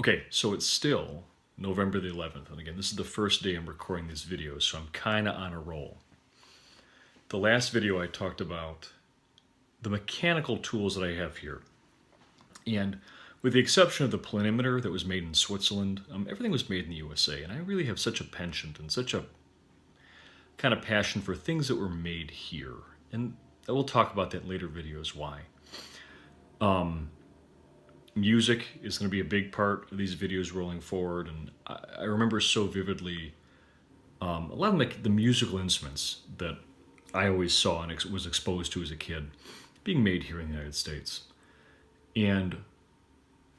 Okay, so it's still November the 11th, and again, this is the first day I'm recording these videos, so I'm kind of on a roll. The last video I talked about the mechanical tools that I have here, and with the exception of the planimeter that was made in Switzerland, everything was made in the USA, and I really have such a penchant and such a kind of passion for things that were made here, and I will talk about that in later videos why. Music is going to be a big part of these videos rolling forward, and I remember so vividly a lot of the musical instruments that I always saw and was exposed to as a kid being made here in the United States. And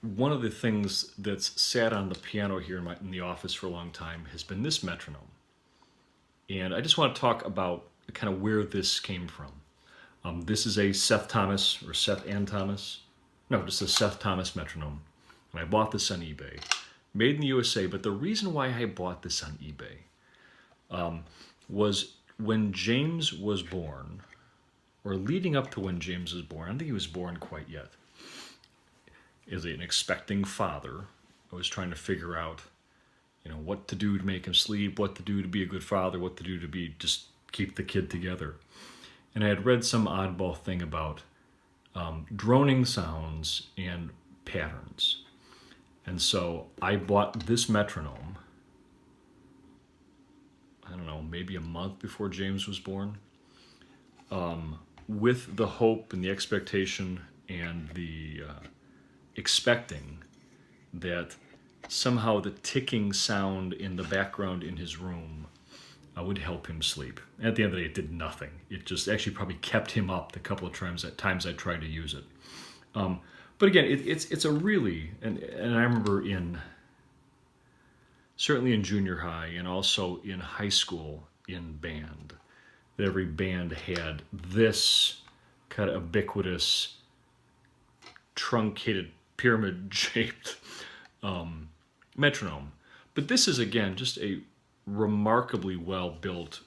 one of the things that's sat on the piano here in the office for a long time has been this metronome. And I just want to talk about kind of where this came from. This is a Seth Thomas, or Seth and Thomas. No, just a Seth Thomas metronome. And I bought this on eBay. Made in the USA, but the reason why I bought this on eBay was when James was born, or leading up to when James was born. I don't think he was born quite yet. As an expecting father, I was trying to figure out, what to do to make him sleep, what to do to be a good father, what to do to just keep the kid together. And I had read some oddball thing about droning sounds and patterns. And so I bought this metronome, I don't know, maybe a month before James was born, with the hope and the expectation and the expecting that somehow the ticking sound in the background in his room would help him sleep. And at the end of the day, it did nothing. It just actually probably kept him up the couple of times I tried to use it. But again, it's a really, and I remember certainly in junior high and also in high school in band, that every band had this kind of ubiquitous, truncated, pyramid-shaped metronome. But this is, again, just a remarkably well-built,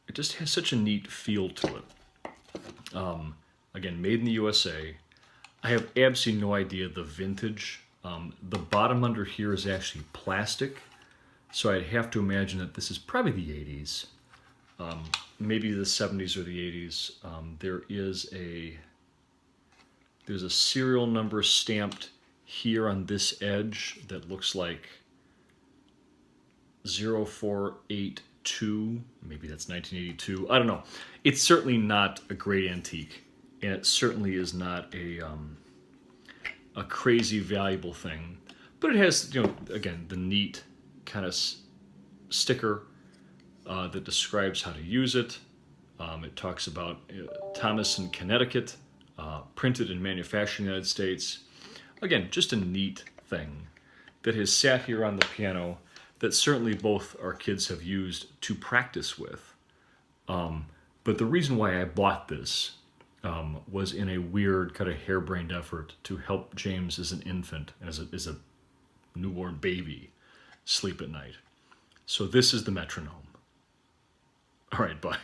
it just has such a neat feel to it. Again, made in the USA. I have absolutely no idea the vintage. The bottom under here is actually plastic, so I'd have to imagine that this is probably the 80s, maybe the 70s or the 80s. There's a serial number stamped here on this edge that looks like 0482, maybe that's 1982, I don't know. It's certainly not a great antique, and it certainly is not a crazy valuable thing, but it has, again, the neat kind of sticker that describes how to use it. It talks about Thomas in Connecticut, printed and manufactured in the United States. Again, just a neat thing that has sat here on the piano that certainly both our kids have used to practice with. But the reason why I bought this was in a weird kind of harebrained effort to help James as an infant, as a newborn baby, sleep at night. So this is the metronome. All right, bye.